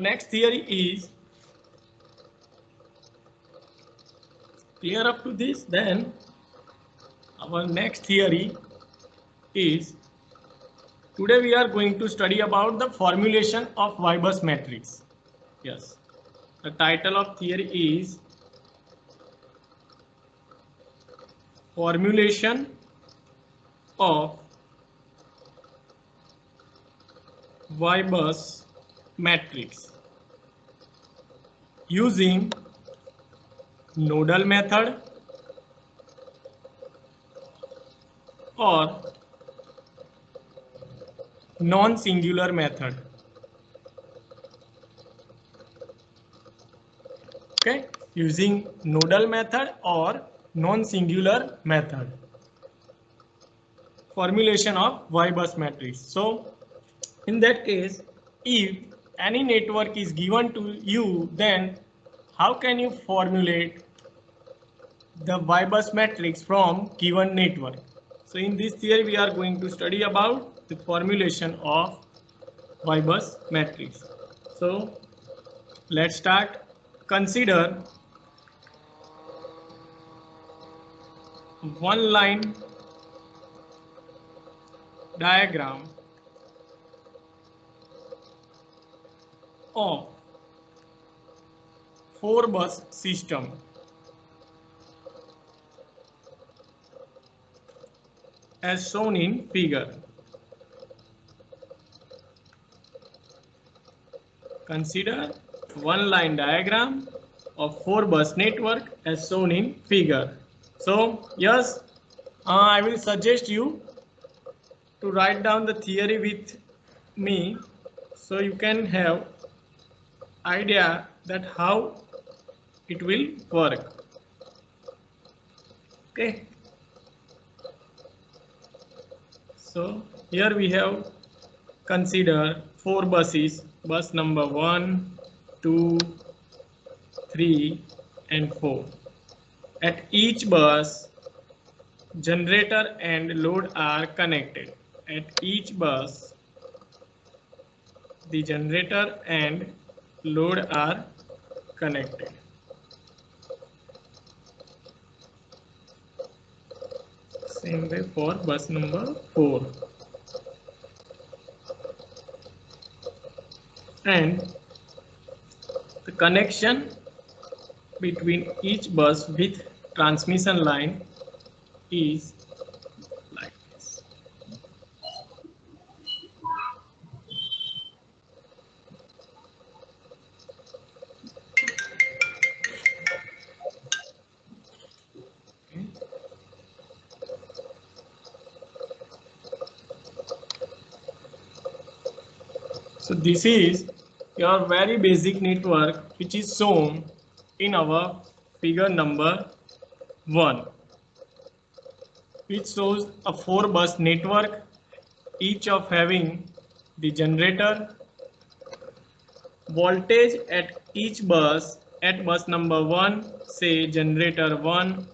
Next theory is clear up to this. Then our next theory is today we are going to study about the formulation of Weber's matrix. Yes, the title of theory is formulation of Weber's matrix using nodal method or non-singular method. Okay, using nodal method or non-singular method. Formulation of Weber's matrix. So, in that case, if any network is given to you, then how can you formulate the Weber's matrix from given network? So in this theory, we are going to study about the formulation of Weber's matrix. So let's start. Consider one line diagram of 4-bus system as shown in figure. Consider one line diagram of 4-bus network as shown in figure. So yes, I will suggest you to write down the theory with me so you can have idea that how it will work. Okay. So here we have consider 4 buses, bus number 1, 2, 3 and 4. At each bus, generator and load are connected. At each bus, the generator and load are connected. Same way for bus number 4. And the connection between each bus with transmission line is like this. Okay. So this is your very basic network which is shown in our figure number 1, which shows a 4-bus network, each of having the generator, voltage at each bus. At bus number 1, say generator 1,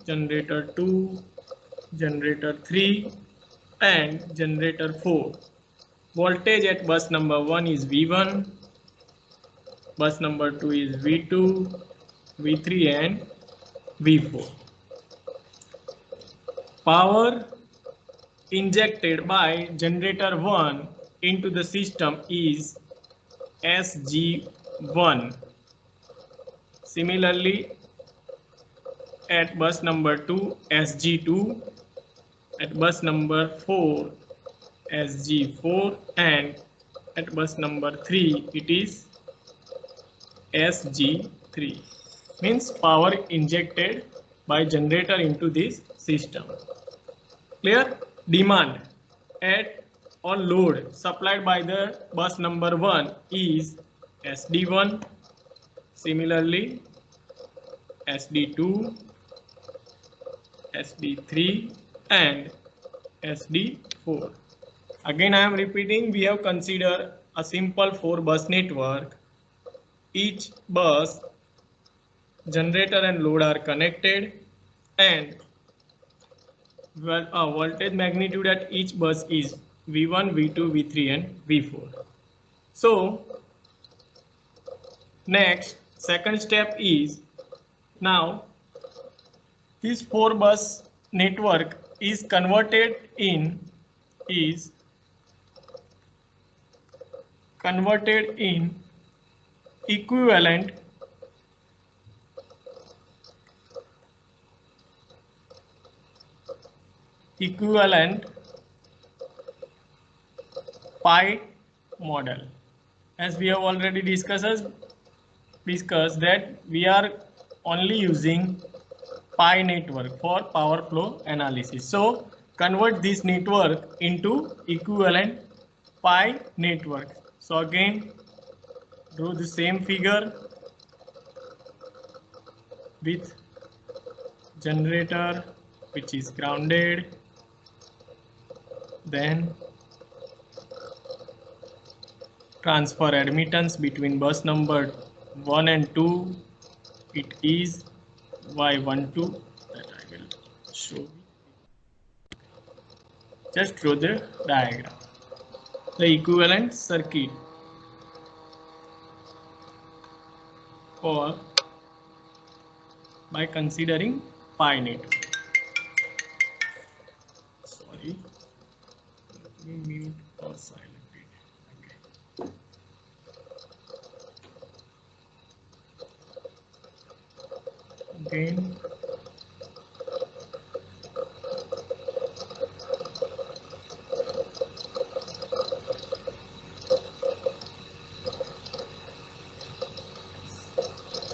generator 2, generator 3 and generator 4. Voltage at bus number 1 is V1, bus number 2 is V2, V3 and V4. Power injected by generator 1 into the system is SG1. Similarly, at bus number 2, SG2, at bus number 4, SG4 and at bus number 3 it is SG3. Means power injected by generator into this system. Clear? Demand at or load supplied by the bus number 1 is SD1. Similarly, SD2, SD3 and SD4. Again I am repeating, we have considered a simple 4-bus network. Each bus, generator and load are connected and voltage magnitude at each bus is V1, V2, V3 and V4. So Next, second step is now this 4 bus network is converted in is converted in equivalent pi model. As we have already discussed that we are only using pi network for power flow analysis. So convert this network into equivalent pi network. So again draw the same figure with generator which is grounded, then transfer admittance between bus number 1 and 2, it is Y12 that I will show you. Just draw the diagram, the equivalent circuit for by considering pi network. Sorry, let me mute or silent it. Okay. Again.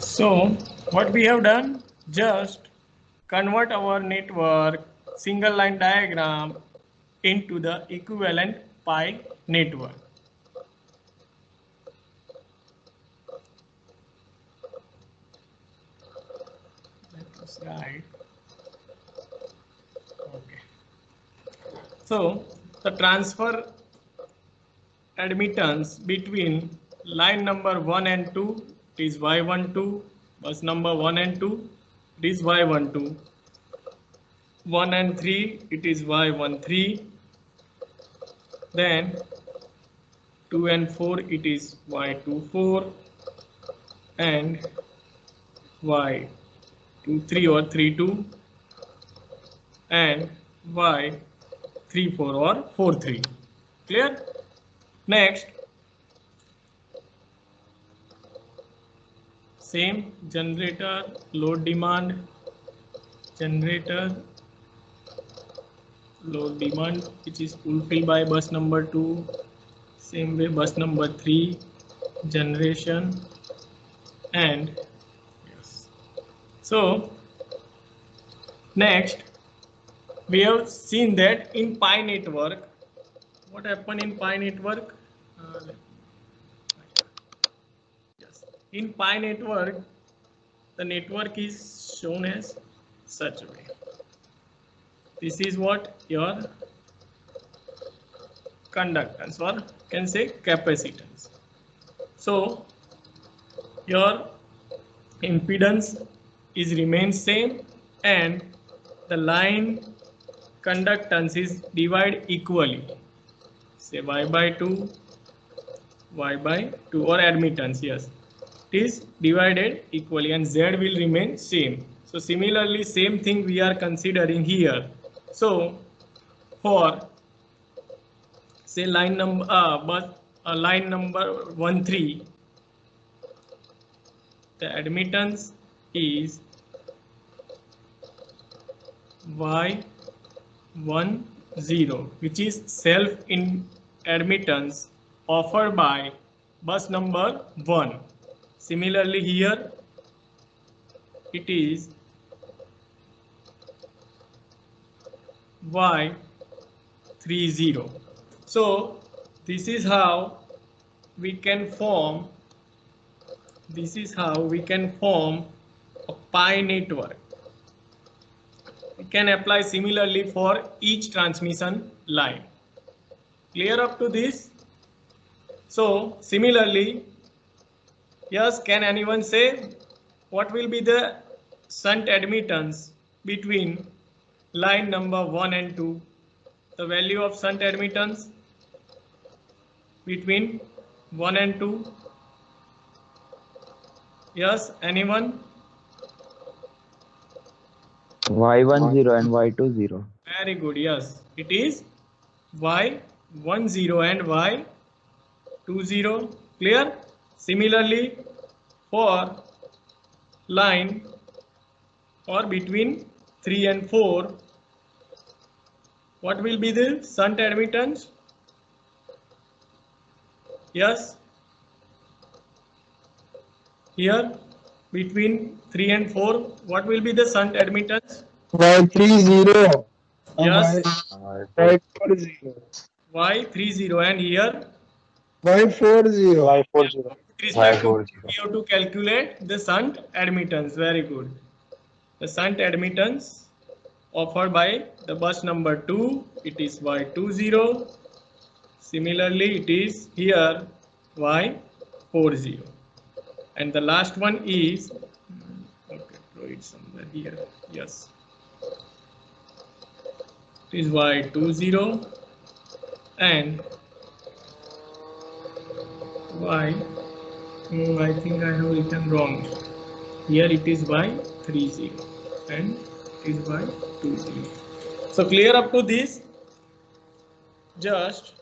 So what we have done, just convert our network single line diagram into the equivalent pi network. Let us write. Okay. So the transfer admittance between line number 1 and 2 is Y12, bus number 1 and 2 it is Y12, 1 and 3 it is Y13, then 2 and 4 it is Y24 and Y23 or 32 and Y34 or 43. Clear? Next, same generator load demand, generator load demand which is fulfilled by bus number 2, same way bus number 3 generation, and yes. So next we have seen that in pi network, what happened in pi network? Yes, in pi network the network is shown as such a way. This is what your conductance or can say capacitance. So your impedance is remains same and the line conductance is divided equally, say y by 2 or admittance, yes, it is divided equally and z will remain same. So similarly same thing we are considering here. So for say line number line number 13, the admittance is Y10, which is self in admittance offered by bus number 1. Similarly here it is Y30. So this is how we can form a pi network. We can apply similarly for each transmission line. Clear up to this? So similarly, yes, can anyone say what will be the shunt admittance between line number 1 and 2? The value of shunt admittance between 1 and 2? Yes, anyone? Y10 and Y20. Very good. Yes, it is Y10 and Y20. Clear? Similarly, for line or between 3 and 4, what will be the shunt admittance? Yes, here between 3 and 4, what will be the shunt admittance? Y30 and Yes, Y40. Y30 and here Y40. Y40. with respect to Y40. we have to calculate the shunt admittance. Very good. The shunt admittance offered by the bus number 2, it is Y20. Similarly, it is here Y40. And the last one is, okay, throw it somewhere here. Yes, it is Y20 and Y. I think I have written wrong. Here it is Y30 and it is Y20. So clear up to this? Just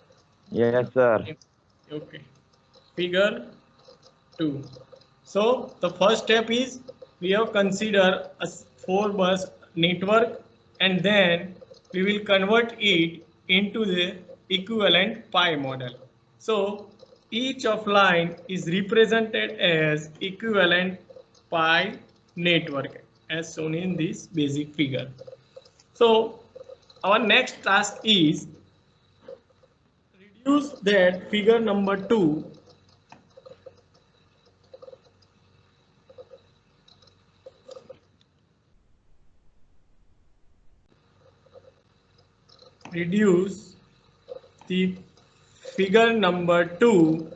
Yes, sir. okay. Figure 2. So the first step is we have considered a 4 bus network and then we will convert it into the equivalent pi model. So each of line is represented as equivalent pi network as shown in this basic figure. So our next task is reduce that figure number 2 reduce the figure number 2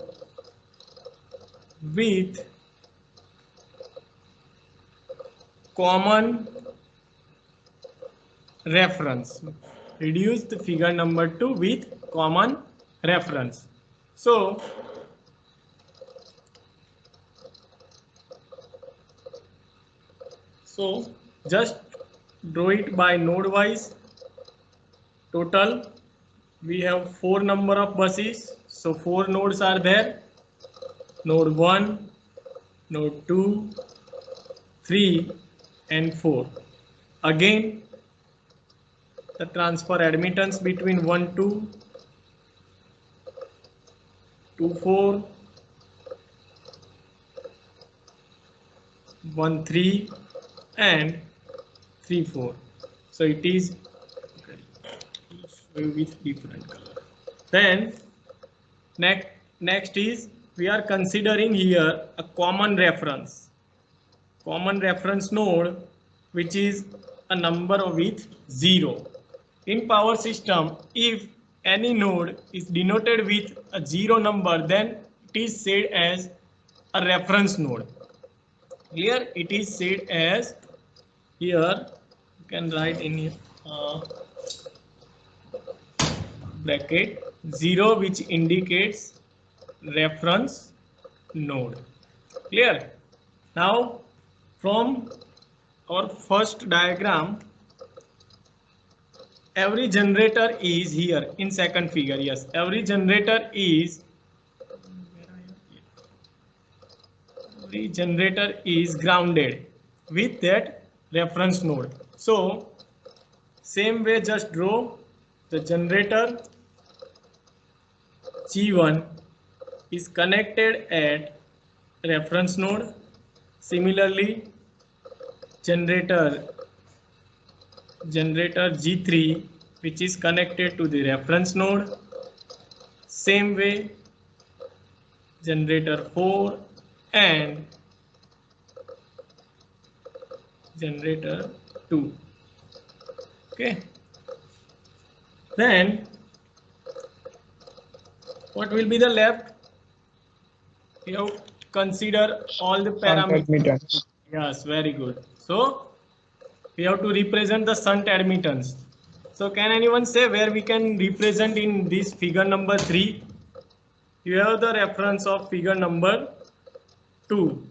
with common reference. Reduce the figure number 2 with common reference. So just draw it by node wise. Total we have 4 number of buses, so 4 nodes are there. Node 1, node 2, 3 and 4. Again the transfer admittance between 1 2 2 4 1 3 and 3 4. So it is with different color. Then next is we are considering here a common reference node, which is a number with 0. In power system, if any node is denoted with a 0 number, then it is said as a reference node. Here it is said as, here you can write in bracket 0, which indicates reference node. Clear? Now from our first diagram, every generator is here in second figure. Yes, every generator is grounded with that reference node. So same way, just draw the generator G1 is connected at reference node. Similarly, generator G3, which is connected to the reference node. Same way, generator 4 and generator 2. Okay. Then what will be the left? You have to consider all the Shunt parameters. admittance. Yes, very good. So we have to represent the shunt admittance. So can anyone say where we can represent in this figure number 3? You have the reference of figure number 2.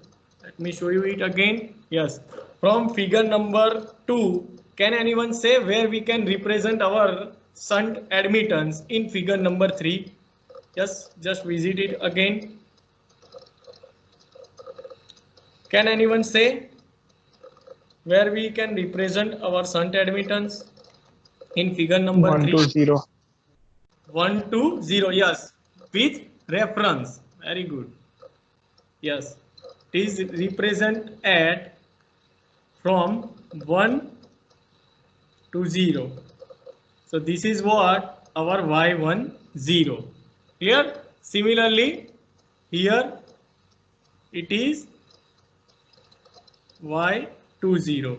Let me show you it again. Yes, from figure number 2, can anyone say where we can represent our shunt admittance in figure number 3? Yes, just visit it again. Can anyone say where we can represent our shunt admittance in figure number 3? 120. 120, yes, with reference. Very good. Yes, it is represent at from 1 to 0. So this is what our y10. Clear? Similarly, here it is y20.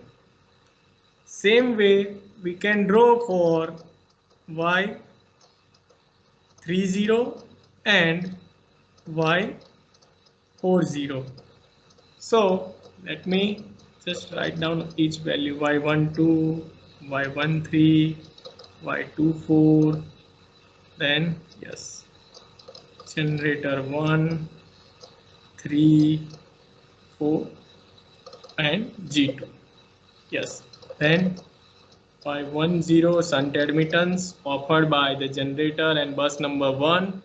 Same way we can draw for y30 and y40. So let me just write down each value: y12, y13, y24, then yes, generator 1, 3, 4 and G2. Yes, then y10 shunt admittance offered by the generator and bus number 1.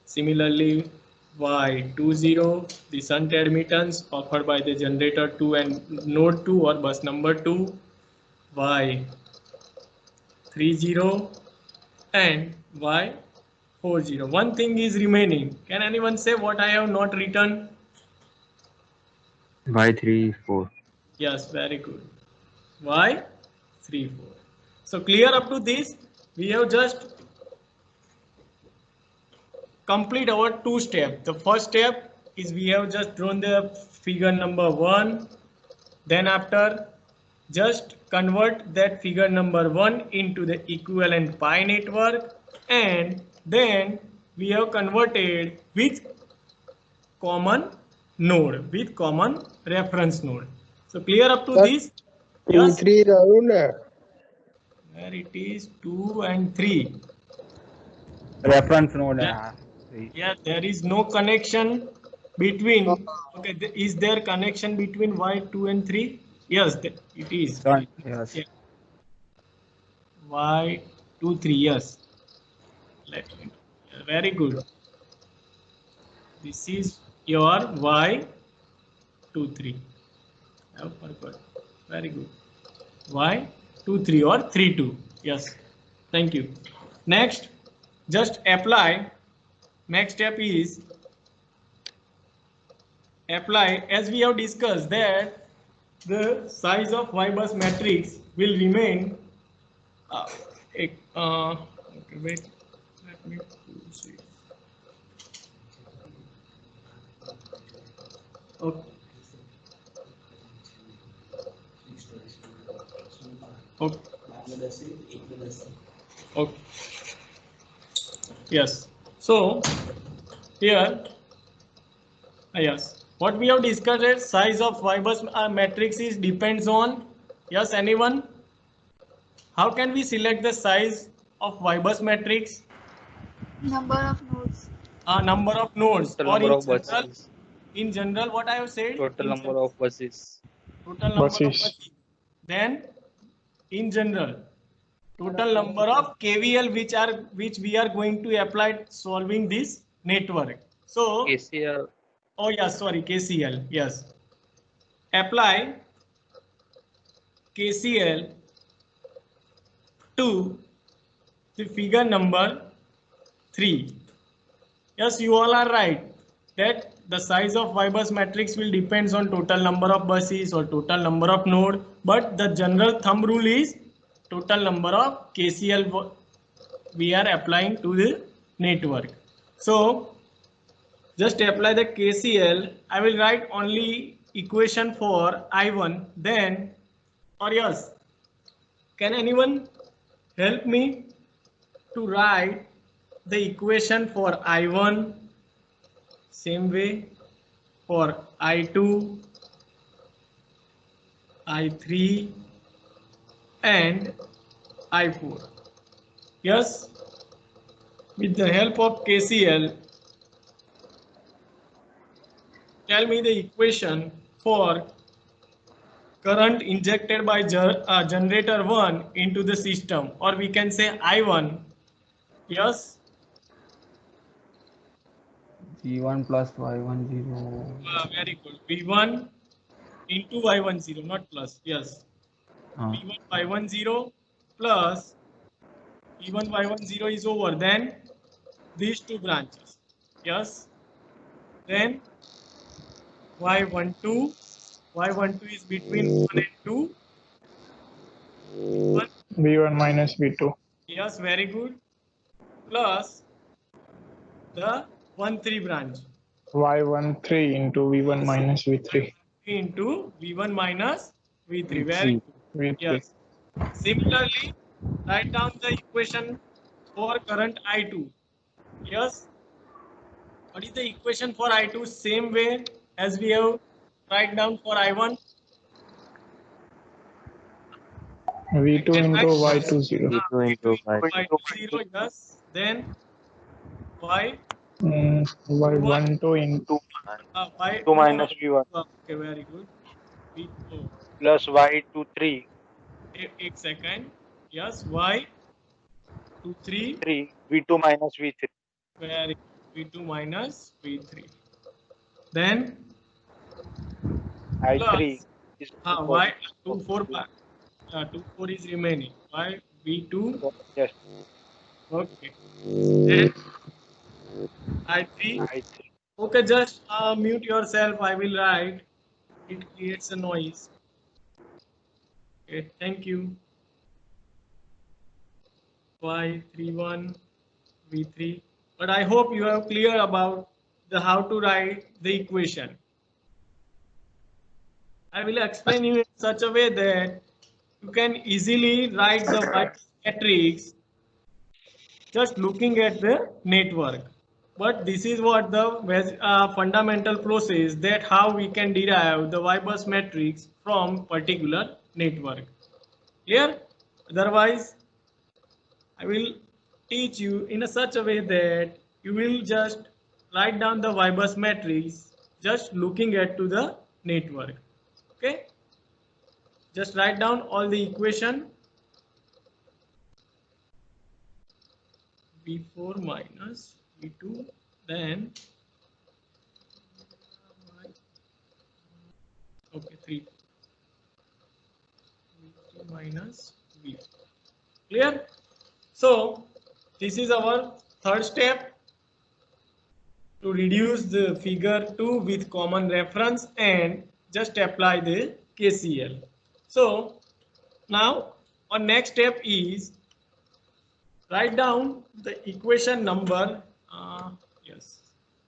Similarly, y20 the shunt admittance offered by the generator 2 and node 2 or bus number 2, y30 and y40. One thing is remaining. Can anyone say what I have not written? Y34. Yes, very good. y34. So clear up to this? We have just complete our 2 steps. The first step is we have just drawn the figure number 1. Then after, just convert that figure number 1 into the equivalent pi network, and then we have converted with common node, with common reference node. So clear up to this? 2, Yes. 3 round. Where it is 2 and 3. Reference node है Yeah. हाँ Yeah, there is no connection between. Okay, is there connection between y2 and 3? Yes, it is. Yes Yeah. y2, 3. Yes. Let me. Yeah, very good. This is your y2, 3. Oh, perfect. Very good. y2, 3 or 3, 2. Yes. Thank you. Next, just apply. Next step is apply, as we have discussed that the size of Y bus matrix will remain okay, wait, let me see. Okay. Okay. Okay. Yes. So here, yes, what we have discussed is size of Y bus matrix is depends on. Yes, anyone? How can we select the size of Y bus matrix? Number of nodes. Number of nodes, Total or number of general, buses. in general, what I have said. Total In number of buses. Total number of Buses. buses. Then, in general, total number of KVL which we are going to apply solving this network. So, KCL. oh yes, sorry, KCL. Yes, apply KCL to the figure number 3. Yes, you all are right that the size of Y bus matrix will depends on total number of buses or total number of node, but the general thumb rule is total number of KCL we are applying to the network. So just apply the KCL. I will write only equation for I1, then, or yes, can anyone help me to write the equation for I1 same way for I2, I3 and I4. Yes, with the help of KCL, tell me the equation for current injected by generator 1 into the system, or we can say I1. Yes, G1 plus Y10. very good. V1 into Y10, not plus. Yes, V1 Y10 plus V1 Y10 is over. Then these two branches. Yes. Then Y12. Y12 is between 1 and 2. V1, V1 minus V2. yes, very good. Plus the 1-3 branch. Y13 into V1 minus V3. Into V1 minus V3. Very V3. good. V3. Yes. Similarly, write down the equation for current I2. Yes. What is the equation for I2? Same way as we have write down for I1. V2 into Y20. V2 into Y20, Y2. yes. Then Y Y12 into Y 2 minus V1 okay, very good. V2. plus Y23 एक second. Yes, Y23. 3 V2 minus V3 Very good. V2 minus V3. Then I3 plus is Y24 24 is remaining. Y V2. yes Okay. Then I3. I3 Okay, just mute yourself. I will write. It creates a noise. Okay, thank you. Y31 V3. But I hope you are clear about the how to write the equation. I will explain you in such a way that you can easily write the matrix just looking at the network. But this is what the fundamental process, that how we can derive the Y-bus matrix from particular network. Clear? Otherwise, I will teach you in such a way that you will just write down the Y-bus matrix just looking at to the network. Okay? Just write down all the equation. V4 minus V2, then okay, 3 V3 minus V4. Clear? So this is our third step to reduce the figure 2 with common reference and just apply the KCL. So now our next step is write down the equation number. Yes,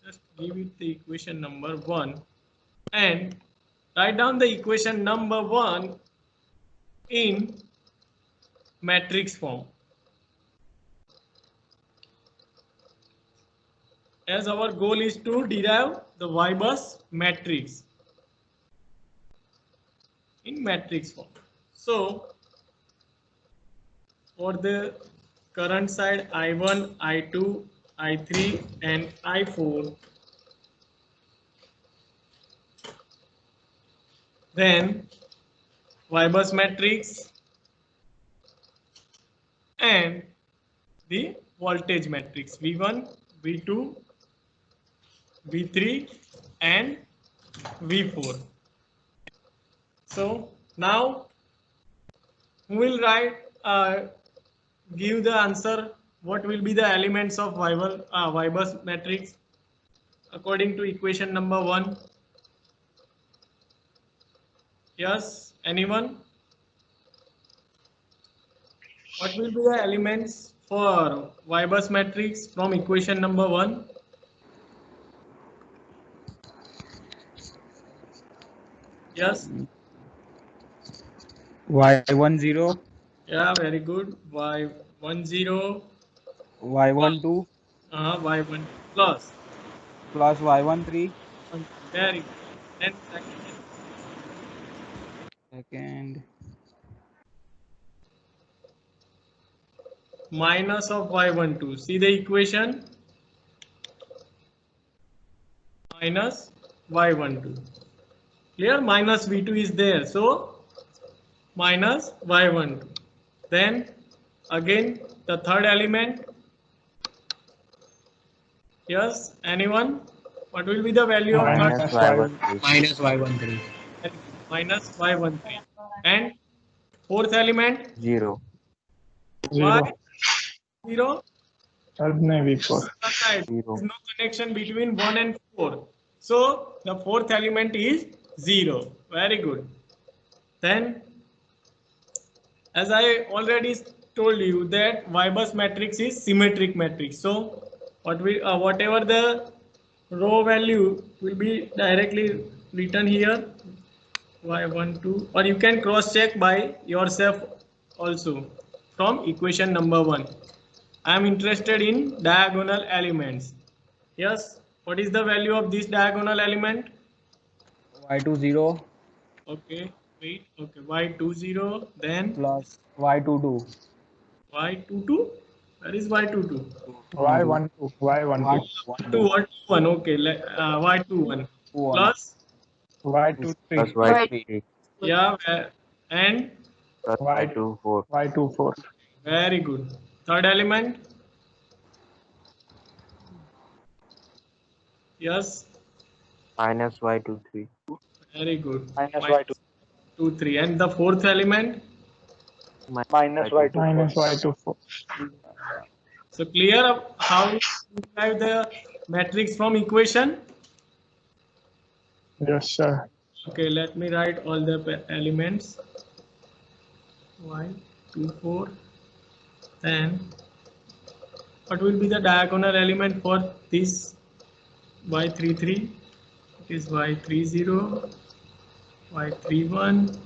just give it the equation number 1 and write down the equation number 1 in matrix form. As our goal is to derive the Y-bus matrix in matrix form. So for the current side I1, I2, I3 and I4, then Y-bus matrix and the voltage matrix V1, V2, V3 and V4. So now we will write give the answer what will be the elements of Y-bus matrix according to equation number 1. Yes, anyone? What will be the elements for Y-bus matrix from equation number 1? Yes. Y10, Yeah, very good. Y10, Y12 Y1 plus. plus Y13. Very good. Then Second, minus of Y12. See the equation? Minus Y12. Clear? Minus V2 is there. So minus Y12. Then again the third element. Yes, anyone? What will be the value of third? Minus Y. minus y13. Minus Y13. And fourth element? 0. Zero. Y 0. Sadhne V4. Right. There 0. is no connection between 1 and 4. So the fourth element is 0. Very good. Then, as I already told you that Y-bus matrix is symmetric matrix. So whatever the row value will be directly written here, Y12, or you can cross check by yourself also from equation number 1. I am interested in diagonal elements. Yes, what is the value of this diagonal element? y20 Okay, wait, okay, Y20, then plus y22. Y22, where is Y22? Y12. Y12. Y21, okay, Y21 plus, Y23. Plus Right. Y3. yeah, and Plus Y24. Y24. very good. Third element, yes, Minus Y23. very good. Minus Y2. 2, 3, and the fourth element. Minus Y2. Minus Y24. So clear up how you derive the matrix from equation? Yes, sir. Okay, let me write all the elements. Y24. Then what will be the diagonal element for this Y33? It is Y30, Y31,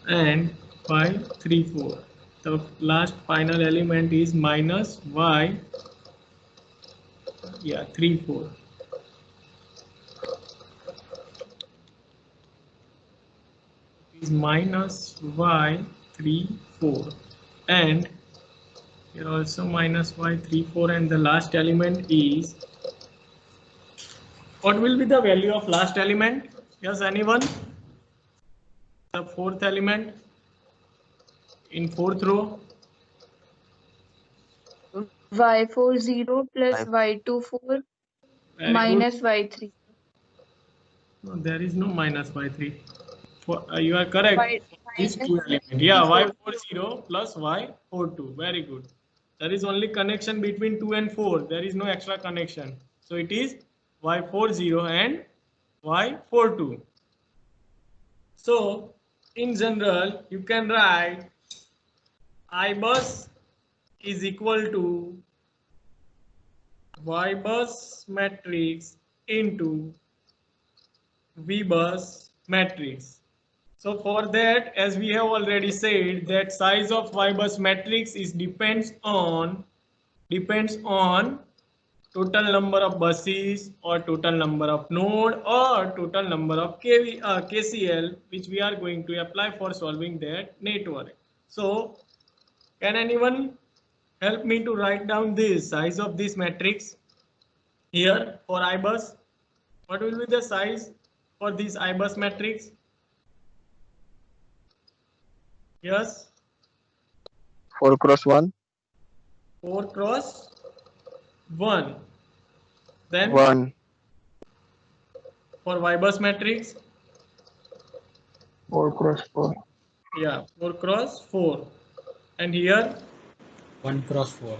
and Y34. The last final element is minus Y, 34. Is minus Y34, and here also minus Y34, and the last element is, what will be the value of last element? Yes, anyone? The fourth element in fourth row. Y40 plus Y24 Very minus Y3. good. No, there is no minus Y3. You are correct. Y These two minus elements. Yeah, Y4. Y40 plus Y42. Very good. There is only connection between 2 and 4. There is no extra connection. So it is Y40 and Y42. So in general, you can write I bus is equal to Y bus matrix into V bus matrix. So for that, as we have already said, that size of Y bus matrix is depends on total number of buses or total number of node or total number of KCL which we are going to apply for solving that network. So can anyone help me to write down this size of this matrix here for IBus? What will be the size for this IBus matrix? Yes, 4 cross 1. 4 cross 1. Then 1. for Y-bus matrix, 4 cross 4. yeah, 4 cross 4. And here 1 cross 4.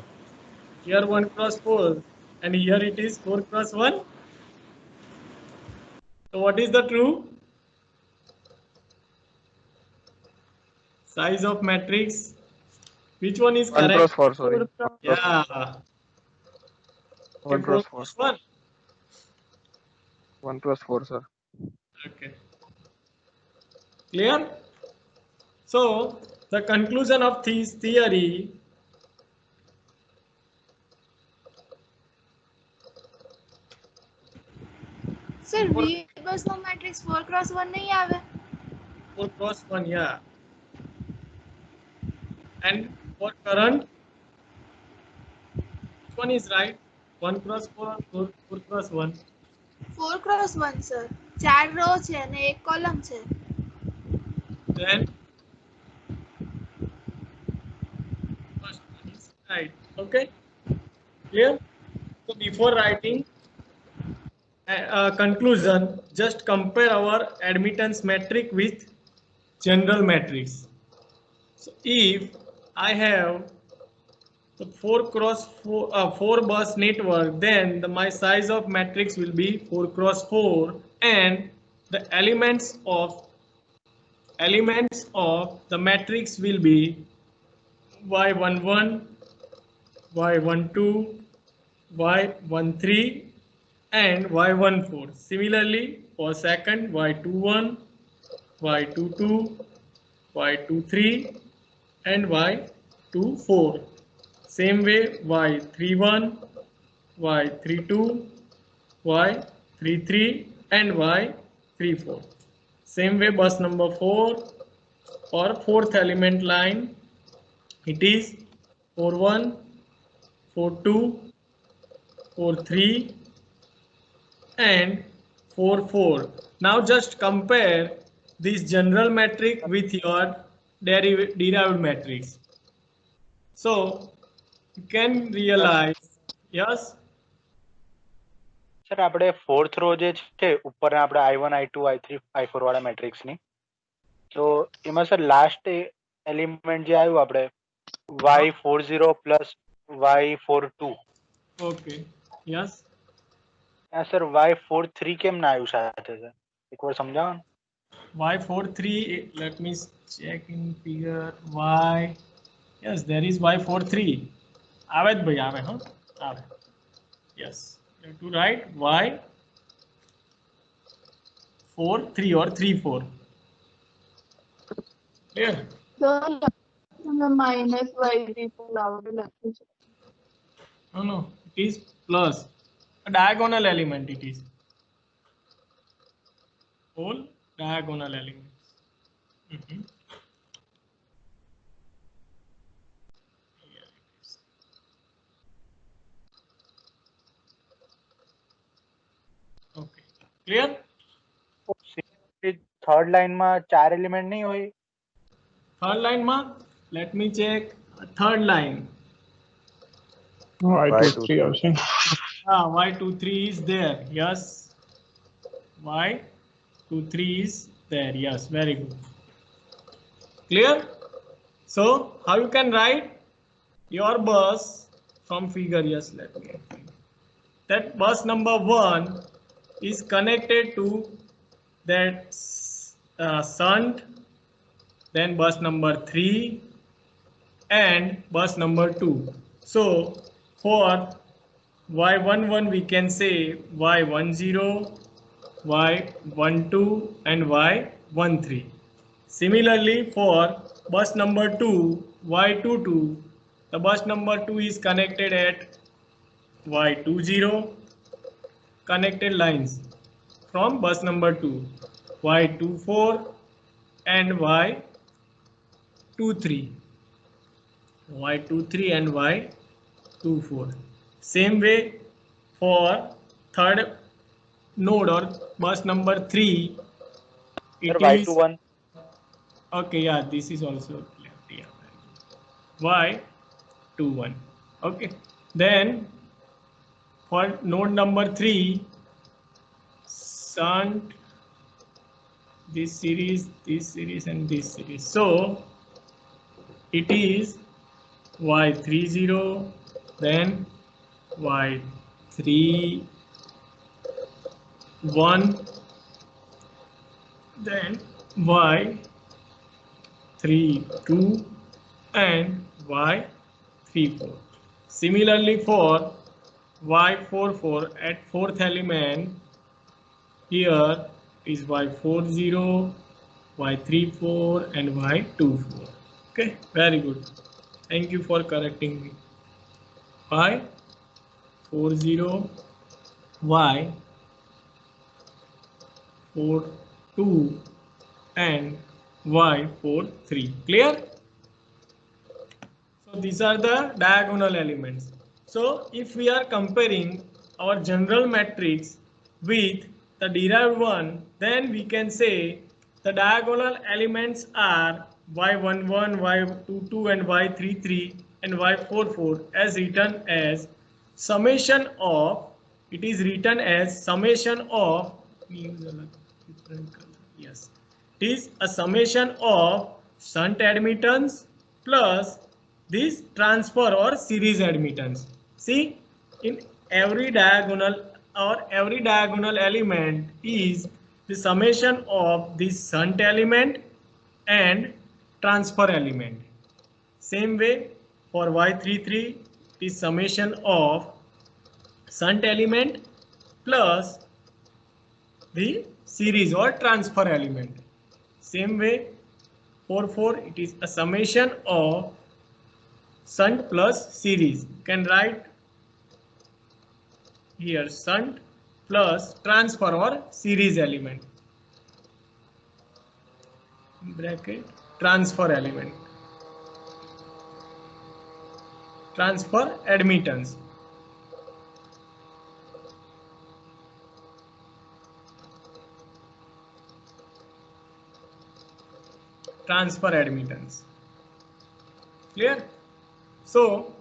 here 1 cross 4, and here it is 4 cross 1. So what is the true size of matrix? Which one is 1 correct? cross 4, sorry. 4 cross Yeah, 1 cross 4. 1. 1 cross 4, sir. Okay. Clear? So the conclusion of this theory, Sir, V bus no matrix 4 cross 1 नहीं आवे. 4 cross 1, yeah. And for current, which one is right? 1 cross 4 or 4 cross 1? 4 cross 1, sir. 4 row છે અને 1 column છે. Then first one is right. Okay, clear? So before writing conclusion, just compare our admittance metric with general matrix. So if I have the 4 cross 4 bus network, then my size of matrix will be 4 cross 4, and the elements of the matrix will be y11, y12, y13, and y14. Similarly, for second, y21, y22, y23, and y24. Same way, y31, y32, y33, and y34. Same way, bus number 4 or fourth element line, it is 41, 42, 43, and 44. Now just compare this general matrix with your derived matrix. So you can realize, yes. Sir આપણે fourth row જે છે ઉપર આપણે I1 I2 I3 I4 વાળા matrix ની, તો એમાં sir last element જે આવ્યું આપણે Y40 plus Y42. Okay, yes. Sir Y43 કેમ ના આવ્યું સાથે સર? એકવાર સમજાવો ને. Y43, let me check in figure. Y, yes, there is Y43. આવે જ ભાઈ, આવે, huh? આવે. Yes, you have to write Y43 or 34. Clear? Minus y34 લાવવાનું લખ્યું છે. No, it is plus. A diagonal element it is. Whole diagonal elements. Here it is. Okay, clear? Third લાઈનમાં 4 element નહીં હોય? Third line ma, let me check. Third line. Y23 also. Y23 is there. Yes. Y23 is there. Yes, very good. Clear? So how you can write your bus from figure? Yes, let me. That bus number 1 is connected to that shunt, then bus number 3 and bus number 2. So for Y11 we can say Y10, Y12 and Y13. Similarly for bus number 2, Y22, the bus number 2 is connected at Y20, connected lines from bus number 2, Y24 and Y23, Y23 and Y24. Same way for third node or bus number 3, it sir is Y21. okay. Yeah, this is also clear. Yeah. Y21. Okay. Then for node number 3, shunt, this series, and this series. So it is Y30, then Y31, then Y32 and Y34. Similarly for Y44 at fourth element, here is Y40, Y34 and Y24. Okay, very good. Thank you for correcting me. Y40, Y42 and Y43. Clear? So these are the diagonal elements. So if we are comparing our general matrix with the derived one, then we can say the diagonal elements are y11, y22 and y33 and y44 as written as summation of, it is written as summation of, yes, it is a summation of shunt admittance plus this transfer or series admittance. See, in every diagonal or every diagonal element is the summation of this shunt element and transfer element. Same way for y33 is summation of shunt element plus the series or transfer element. Same way 44 it is a summation of shunt plus series. You can write here shunt plus transfer or series element, bracket transfer element, transfer admittance. Transfer admittance. Clear? So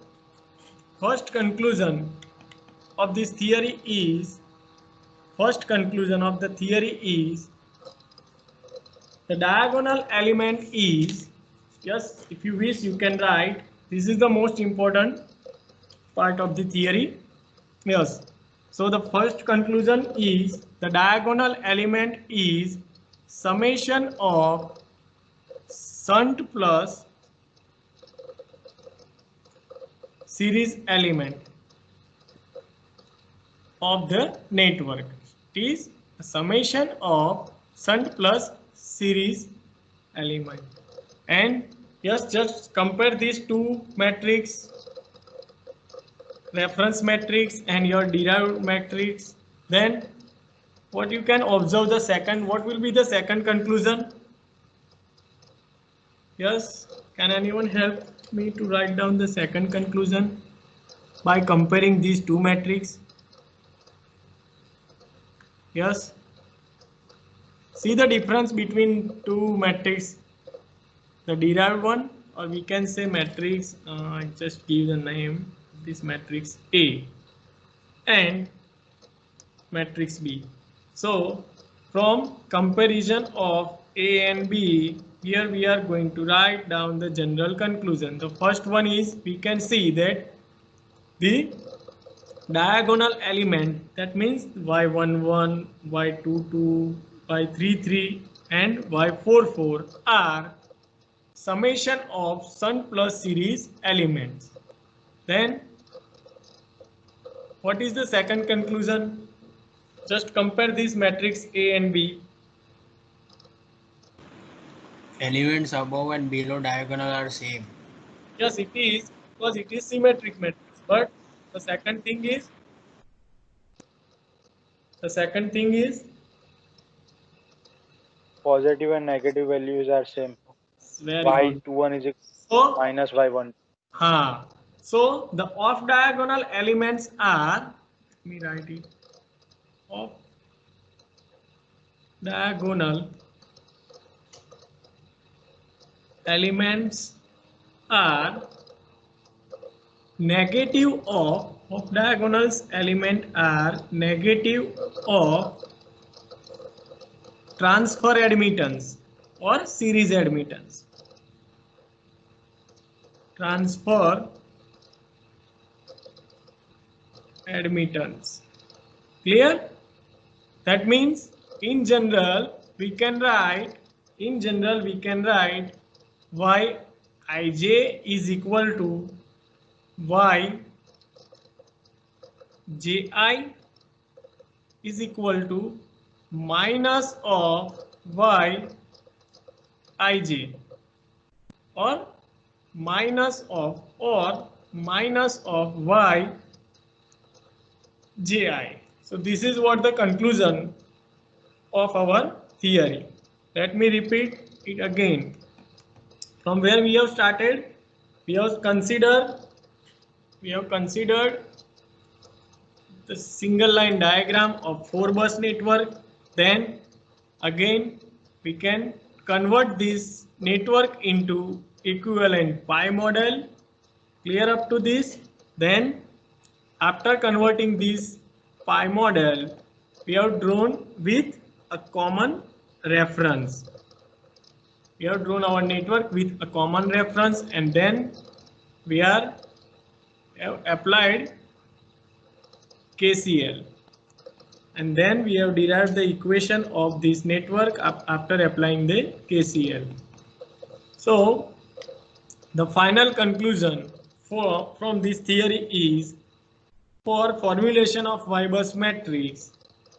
first conclusion of this theory is, first conclusion of the theory is the diagonal element is, yes, if you wish you can write, this is the most important part of the theory. Yes, so the first conclusion is the diagonal element is summation of shunt plus series element of the network. It is a summation of shunt plus series element. And yes, just compare these two matrix, reference matrix and your derived matrix. Then what you can observe the second, what will be the second conclusion? Yes, can anyone help me to write down the second conclusion by comparing these two matrices? Yes, see the difference between two matrices, the derived one, or we can say matrix, I just give the name, this matrix A and matrix B. So from comparison of A and B, here we are going to write down the general conclusion. The first one is, we can see that the diagonal element, that means y11, y22, y33 and y44 are summation of shunt plus series elements. Then what is the second conclusion? Just compare this matrix A and B. Elements above and below diagonal are same. Yes, it is, because it is symmetric matrix. But the second thing is, Positive and negative values are same. very good. y21 is equal So, to minus y1. so the off diagonal elements are, let me write it, off diagonal elements are negative of diagonals element are negative of transfer admittance or series admittance. Transfer admittance. Clear? That means in general we can write, y ij is equal to y ji is equal to minus of y ij or minus of y ji. So this is what the conclusion of our theory. Let me repeat it again. From where we have started, we have considered the single line diagram of 4-bus network. then again we can convert this network into equivalent pi model. Clear up to this? Then after converting this pi model, we have drawn with a common reference. We have drawn our network with a common reference, and then we have applied KCL, and then we have derived the equation of this network after applying the KCL. So the final conclusion from this theory is, for formulation of Y-bus matrix,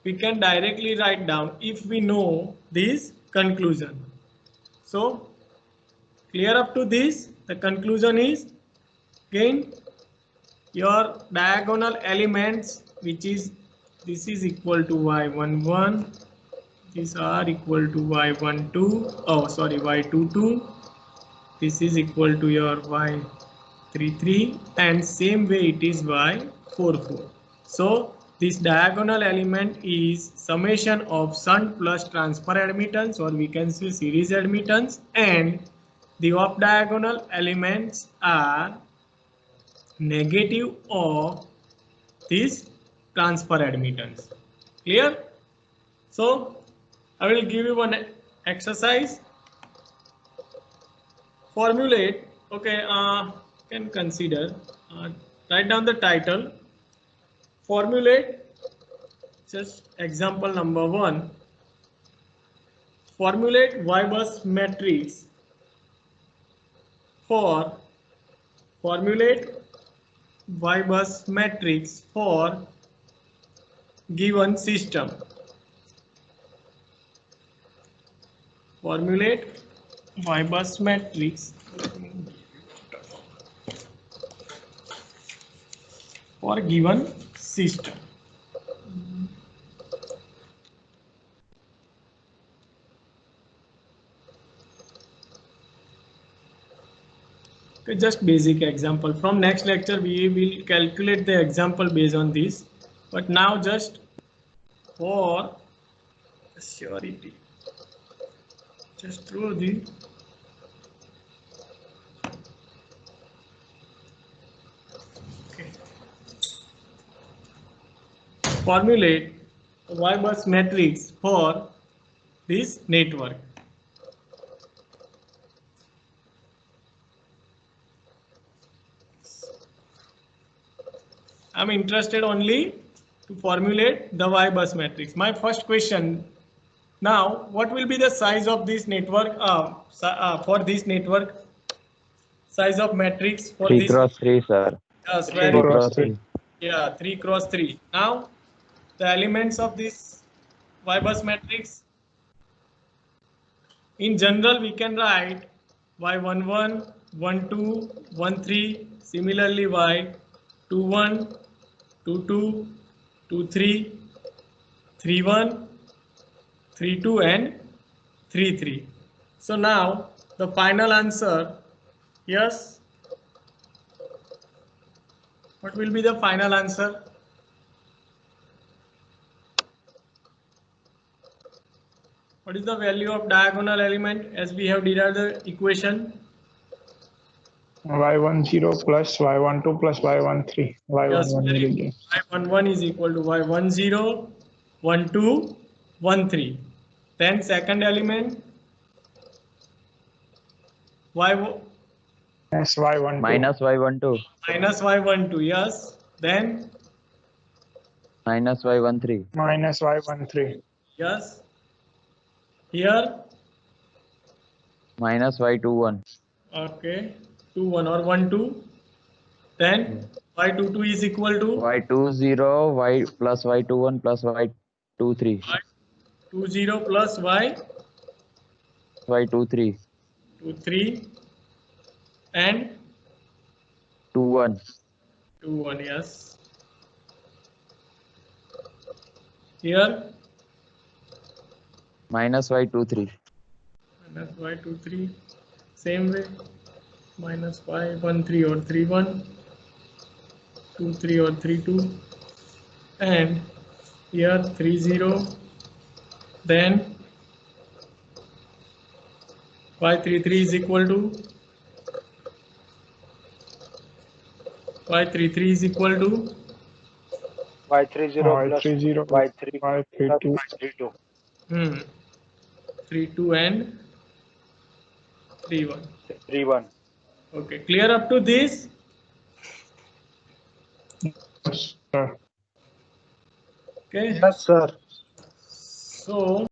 we can directly write down if we know this conclusion. So clear up to this, the conclusion is, again, your diagonal elements, which is this is equal to y11, these are equal to y12, oh sorry, y22, this is equal to your y33, and same way it is y44. So this diagonal element is summation of shunt plus transfer admittance, or we can say series admittance, and the off diagonal elements are negative of this transfer admittance. Clear? So I will give you one exercise. Formulate, okay, can consider, write down the title, formulate, just example number 1, formulate Y-bus matrix for, formulate Y-bus matrix for given system. Formulate Y-bus matrix for given system. Okay, just basic example. From next lecture we will calculate the example based on this, but now just for surety, just throw the formulate Y-bus matrix for this network. I'm interested only to formulate the Y-bus matrix. My first question now, what will be the size of this network for this network? Size of matrix for 3 this? cross 3, sir. Yes, 3 very cross 3. yeah, 3 cross 3. Now, the elements of this Y-bus matrix, in general, we can write Y11, 12, 13, similarly Y21, 22, 23, 31, 32, and 33. So now, the final answer, yes. What will be the final answer? What is the value of diagonal element as we have derived the equation? Y10 plus Y12 plus Y13. Y11 Yes, y11 is equal to y10, 12, 13. Then second element, y Yes, Y12. Minus Y12. minus y12. Yes. Then Minus Y13. Minus Y13. yes. Here. Minus Y21. Okay. 2, 1 or 1, 2. Then y22 is equal to Y20, Y plus Y21 plus Y23. y20 plus Y23. 23 and 21. 21. Yes. Here Minus Y23. minus y23. Same way. Minus y13 or 31. 23 or 32. And here 30, then y33 is equal to y33 is equal to y30 plus y30 y3 y32 plus y32. 32 and 31. 31. Okay, clear up to this? yes, sir. Okay. Yes, sir. So